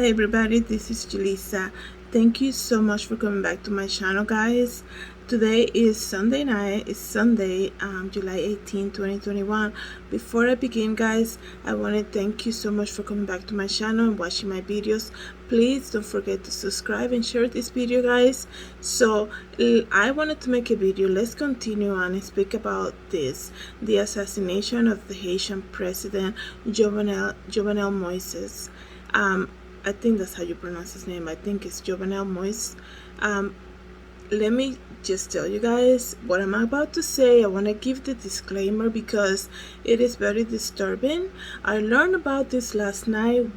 Hey everybody, this is Julissa. Thank you so much for coming back to my channel, guys. Today is Sunday night. It's Sunday, July 18, 2021. Before I begin, guys, I want to thank you so much for coming back to my channel and watching my videos. Please don't forget to subscribe and share this video, guys. So I wanted to make a video. Let's continue on and speak about the assassination of the Haitian president Jovenel Moises. I think that's how you pronounce his name. I think it's Jovenel Moise. Let me just tell you guys what I'm about to say. I want to give the disclaimer because it is very disturbing. I learned about this last night.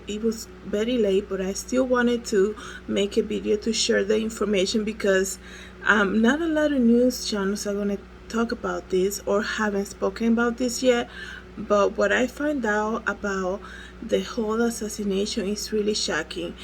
It was very late, but I still wanted to make a video to share the information because not a lot of news channels are going to talk about this or haven't spoken about this yet. But what I find out about the whole assassination is really shocking.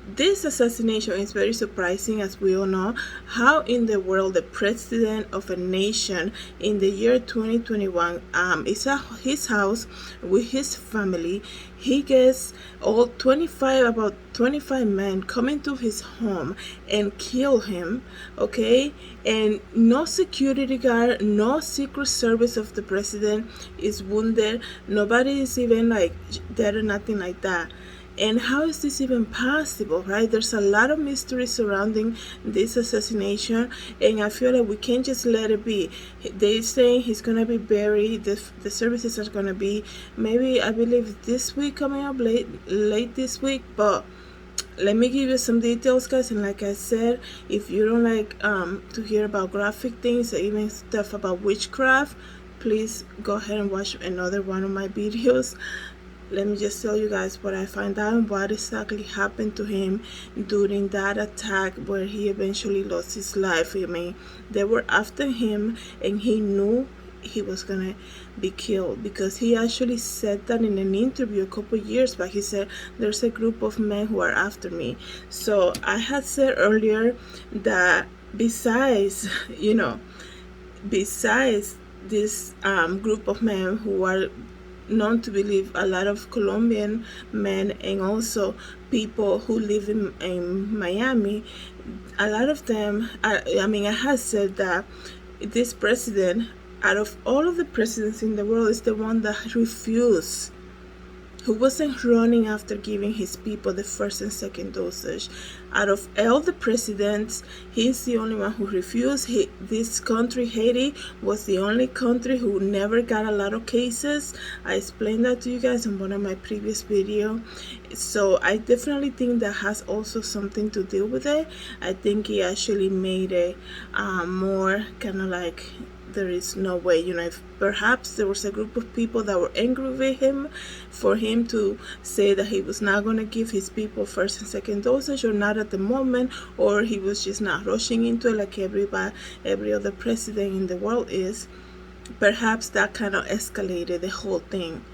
This assassination is very surprising, as we all know. How in the world the president of a nation in the year 2021 is at his house with his family. He gets about 25 men coming to his home and kill him, okay? And no security guard, no secret service of the president is wounded. Nobody is even like dead or nothing like that. And how is this even possible, right? There's a lot of mystery surrounding this assassination, and I feel like we can't just let it be. They say he's gonna be buried. The services are gonna be maybe, I believe, this week, coming up late this week. But let me give you some details, guys. And like I said, if you don't like to hear about graphic things or even stuff about witchcraft, please go ahead and watch another one of my videos. Let me just tell you guys what I find out and what exactly happened to him during that attack where he eventually lost his life. I mean, they were after him and he knew he was gonna be killed, because he actually said that in an interview a couple years back. He said, there's a group of men who are after me. So I had said earlier that besides this group of men who are known to believe, a lot of Colombian men and also people who live in Miami, a lot of them, I mean, I have said that this president, out of all of the presidents in the world, is the one that refused, who wasn't running after giving his people the first and second dosage. Out of all the presidents, he's the only one who refused. This country, Haiti, was the only country who never got a lot of cases. I explained that to you guys in one of my previous videos. So I definitely think that has also something to do with it. I think he actually made it more kind of like, there is no way, if perhaps there was a group of people that were angry with him for him to say that he was not going to give his people first and second dosage, or not at the moment, or he was just not rushing into it like every other president in the world is. Perhaps that kind of escalated the whole thing.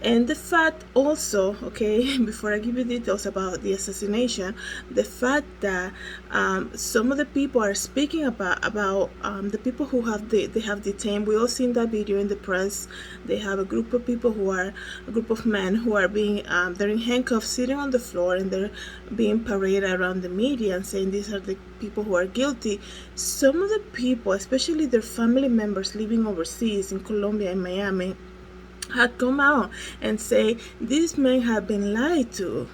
And the fact also, okay, before I give you details about the assassination, the fact that some of the people are speaking about the people who they have detained. We all seen that video in the press. They have a group of people a group of men who are being they're in handcuffs, sitting on the floor, and they're being paraded around the media and saying these are the people who are guilty. Some of the people, especially their family members living overseas in Colombia and Miami, had come out and say these men have been lied to.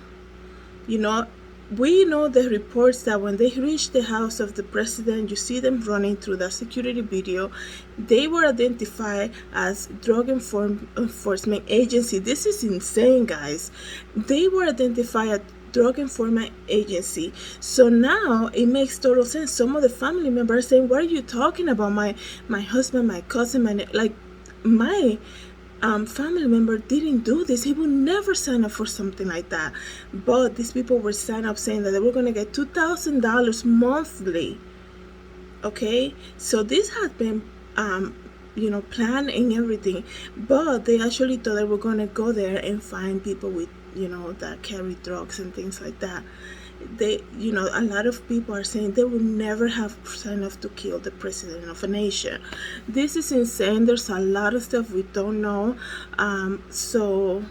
We know the reports that when they reached the house of the president, you see them running through that security video. They were identified as Drug Enforcement Agency. This is insane, guys. They were identified as Drug Enforcement Agency. So now it makes total sense. Some of the family members saying, what are you talking about? My husband, my cousin, my family member didn't do this. He would never sign up for something like that. But these people were signed up saying that they were going to get $2,000 monthly. Okay, so this has been planned and everything, but they actually thought they were going to go there and find people with that carry drugs and things like that. A lot of people are saying they would never have signed up to kill the president of a nation. This is insane. There's a lot of stuff we don't know. So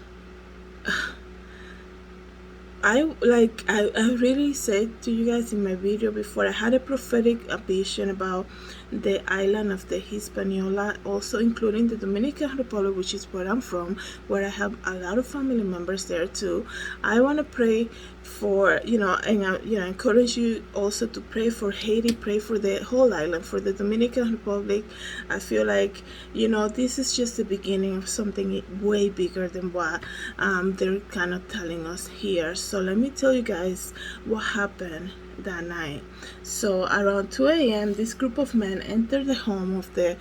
I really said to you guys in my video before, I had a prophetic vision about the island of the Hispaniola, also including the Dominican Republic, which is where I'm from, where I have a lot of family members there too. I want to pray for, and encourage you also to pray for Haiti, pray for the whole island, for the Dominican Republic. I feel like, this is just the beginning of something way bigger than what they're kind of telling us here. So let me tell you guys what happened that night. So around 2 a.m., this group of men entered the home of the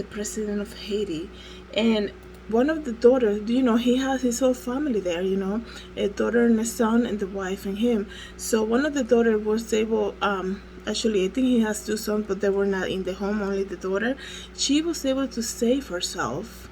president of Haiti, and one of the daughters, he has his whole family there, a daughter and a son and the wife and him. So one of the daughter was able, actually I think he has two sons, but they were not in the home, only the daughter. She was able to save herself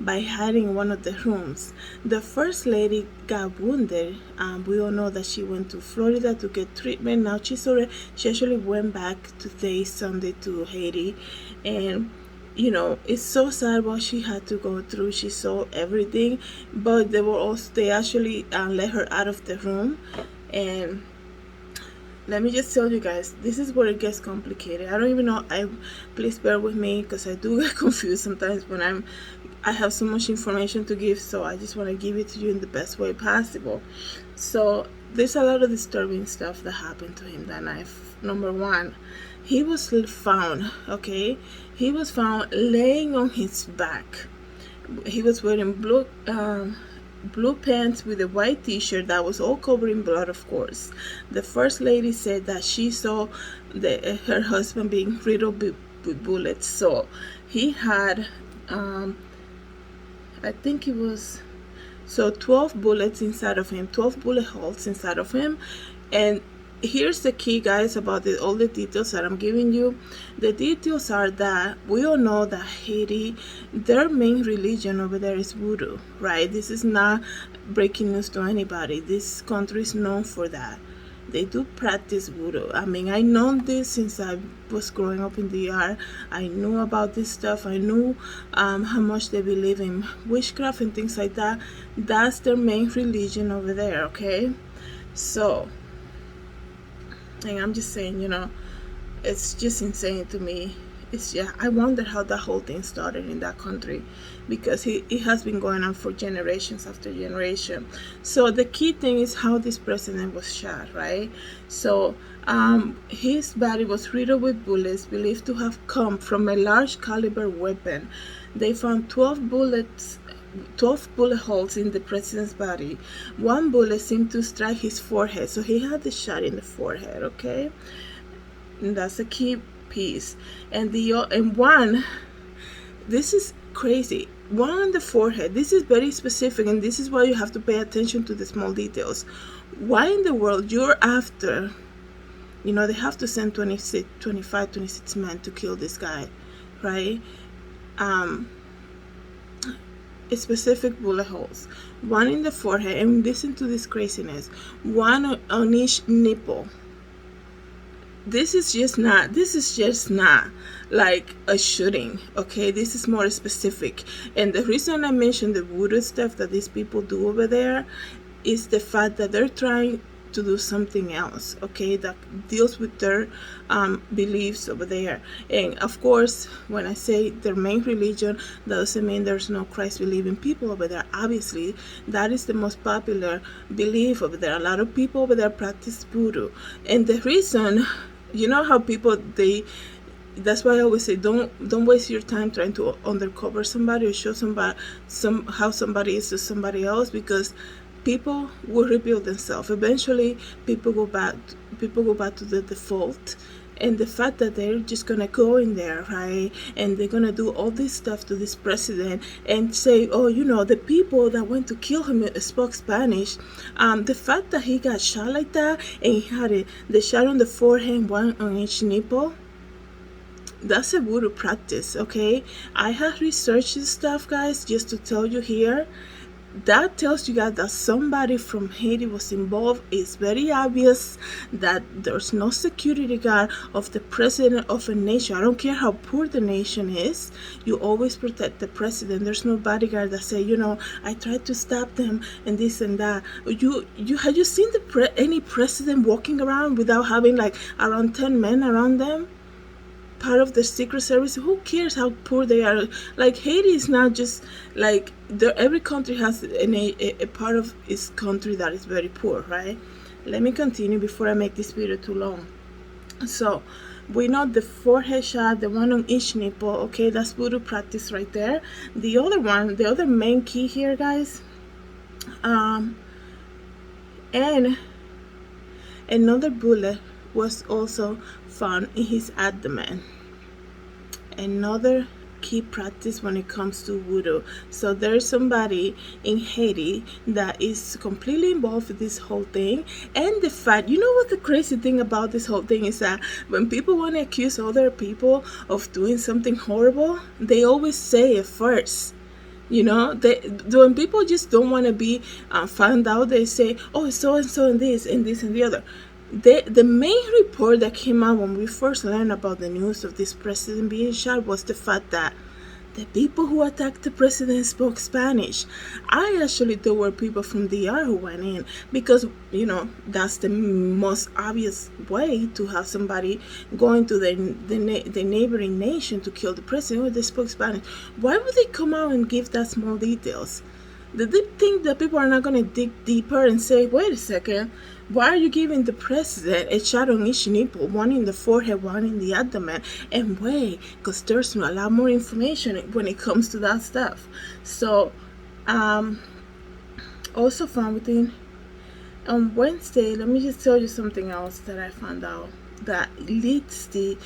by hiding in one of the rooms. The first lady got wounded. We all know that she went to Florida to get treatment. Now she actually went back today, Sunday, to Haiti, and it's so sad what she had to go through. She saw everything, but they actually let her out of the room. And let me just tell you guys, this is where it gets complicated. I don't even know. Please bear with me because I do get confused sometimes when I have so much information to give, so I just want to give it to you in the best way possible. So there's a lot of disturbing stuff that happened to him that night. Number one, he was found, okay? He was found laying on his back. He was wearing blue pants with a white t-shirt that was all covered in blood, of course. The first lady said that she saw her husband being riddled with bullets. So he had, I think it was, 12 bullets inside of him, 12 bullet holes inside of him. And here's the key, guys, about all the details that I'm giving you. The details are that we all know that Haiti, their main religion over there is voodoo, right? This is not breaking news to anybody. This country is known for that. They do practice voodoo. I mean, I know this since I was growing up in the DR. I knew about this stuff. I knew how much they believe in witchcraft and things like that. That's their main religion over there, okay? So, and I'm just saying, it's just insane to me. I wonder how that whole thing started in that country, because it has been going on for generations after generation. So the key thing is how this president was shot, right? So his body was riddled with bullets believed to have come from a large caliber weapon. They found 12 bullet holes in the president's body. One bullet seemed to strike his forehead, so he had the shot in the forehead, okay? And that's a key piece. And one, this is crazy, one on the forehead. This is very specific, and this is why you have to pay attention to the small details. Why in the world you're after, they have to send 26 men to kill this guy, right? Specific bullet holes, one in the forehead, and listen to this craziness, one on each nipple. This is just not like a shooting, okay? This is more specific. And the reason I mentioned the voodoo stuff that these people do over there is the fact that they're trying to do something else, okay, that deals with their beliefs over there. And of course, when I say their main religion, that doesn't mean there's no Christ believing people over there. Obviously, that is the most popular belief over there. A lot of people over there practice voodoo. And the reason, how people, that's why I always say, don't waste your time trying to undercover somebody or show how somebody is to somebody else, because people will rebuild themselves. Eventually, people go back to the default. And the fact that they're just gonna go in there, right, and they're gonna do all this stuff to this president and say, oh, the people that went to kill him spoke Spanish. The fact that he got shot like that and he had the shot on the forehead, one on each nipple, that's a voodoo practice, okay? I have researched this stuff, guys, just to tell you here. that tells you guys that somebody from Haiti was involved. It's very obvious that there's no security guard of the president of a nation. I don't care how poor the nation is. You always protect the president. There's no bodyguard that say, I tried to stop them and this and that. You have you seen any president walking around without having like around 10 men around them? Part of the secret service. Who cares how poor they are? Like Haiti is not just like every country has a part of its country that is very poor, right? Let me continue before I make this video too long. So we know the forehead shot, the one on each nipple. Okay, that's voodoo practice right there. The other one, the other main key here, guys, and another bullet was also found in his abdomen. Another key practice when it comes to voodoo. So there's somebody in Haiti that is completely involved with this whole thing. And the fact, what the crazy thing about this whole thing is that when people want to accuse other people of doing something horrible, they always say it first. When people just don't want to be found out, they say, oh, so and so and this and this and the other. The main report that came out when we first learned about the news of this president being shot was the fact that the people who attacked the president spoke Spanish. I actually thought were people from DR who went in because, that's the most obvious way to have somebody going to the neighboring nation to kill the president. Oh, they spoke Spanish. Why would they come out and give that small details? Did they think that people are not going to dig deeper and say, wait a second, why are you giving the president a shot on each nipple, one in the forehead, one in the abdomen? And wait, because there's a lot more information when it comes to that stuff. So, also found within, on Wednesday, let me just tell you something else that I found out that leads it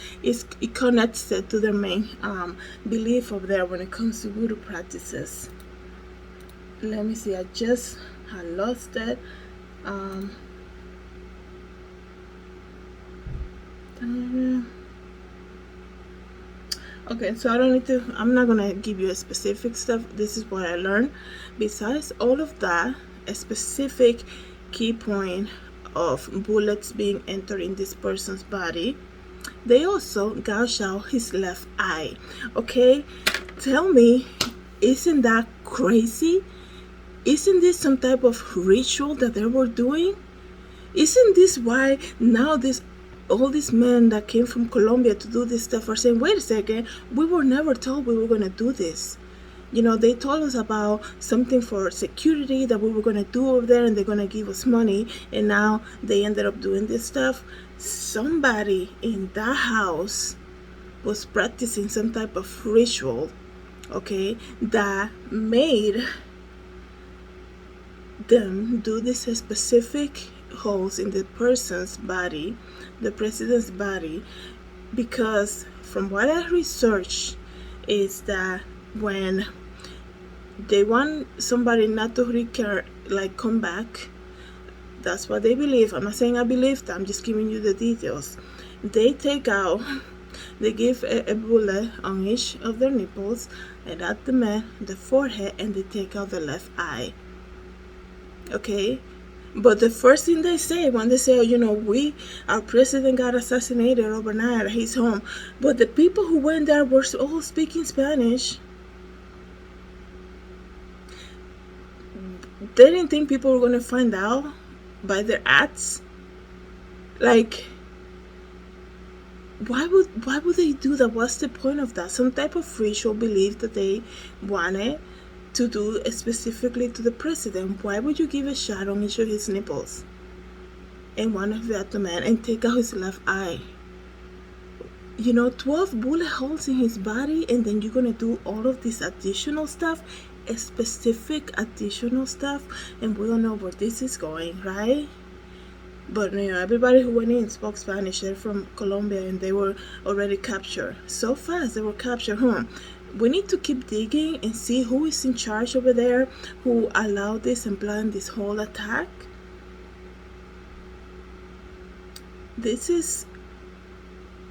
connects it to their main belief over there when it comes to voodoo practices. Let me see, I lost it. Okay, so I'm not gonna give you a specific stuff. This is what I learned. Besides all of that, a specific key point of bullets being entered in this person's body, they also gouged out his left eye. Okay, tell me, isn't that crazy? Isn't this some type of ritual that they were doing? Isn't this why now all these men that came from Colombia to do this stuff are saying, wait a second, we were never told we were going to do this. They told us about something for security that we were going to do over there and they're going to give us money, and now they ended up doing this stuff. Somebody in that house was practicing some type of ritual, okay, that made them do this specific holes in the person's body, the president's body, because from what I researched is that when they want somebody not to come back, that's what they believe. I'm not saying I believe that, I'm just giving you the details. They give a bullet on each of their nipples, and at the forehead, and they take out the left eye. Okay, but the first thing they say when they say, our president got assassinated overnight at his home, but the people who went there were all speaking Spanish. They didn't think people were going to find out by their acts. Like, why would they do that? What's the point of that? Some type of ritual belief that they wanted to do specifically to the president. Why would you give a shot on each of his nipples and one of the abdomen and take out his left eye? 12 bullet holes in his body, and then you're gonna do all of this additional stuff, a specific additional stuff, and we don't know where this is going, right? But everybody who went in spoke Spanish. They're from Colombia and they were already captured. So fast they were captured, We need to keep digging and see who is in charge over there, who allowed this and planned this whole attack. This is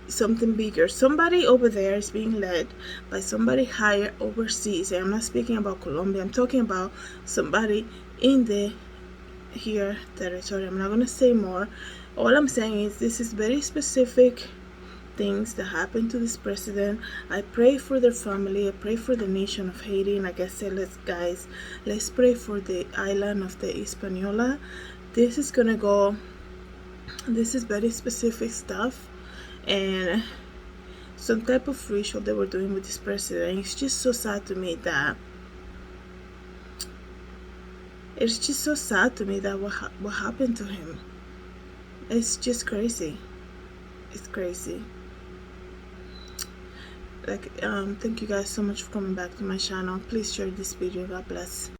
something bigger. Somebody over there is being led by somebody higher overseas. And I'm not speaking about Colombia. I'm talking about somebody in the here territory. I'm not gonna say more. All I'm saying is this is very specific things that happened to this president. I pray for their family. I pray for the nation of Haiti. And like I said, let's pray for the island of the Hispaniola. This is gonna go. This is very specific stuff, and some type of ritual they were doing with this president. It's just so sad to me that what happened to him. It's just crazy. It's crazy. Like, thank you guys so much for coming back to my channel. Please share this video. God bless.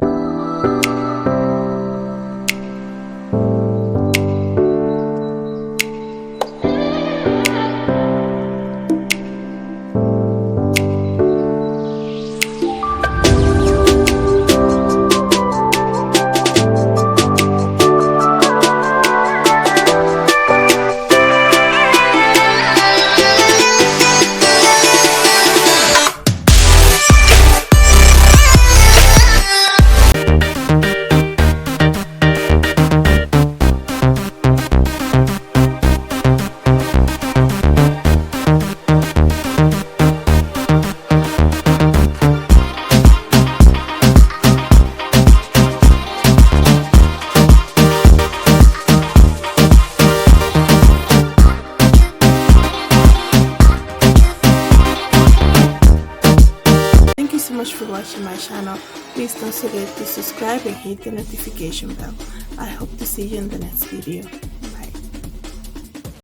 Thank you so much for watching my channel. Please don't forget to subscribe and hit the notification bell. I hope to see you in the next video.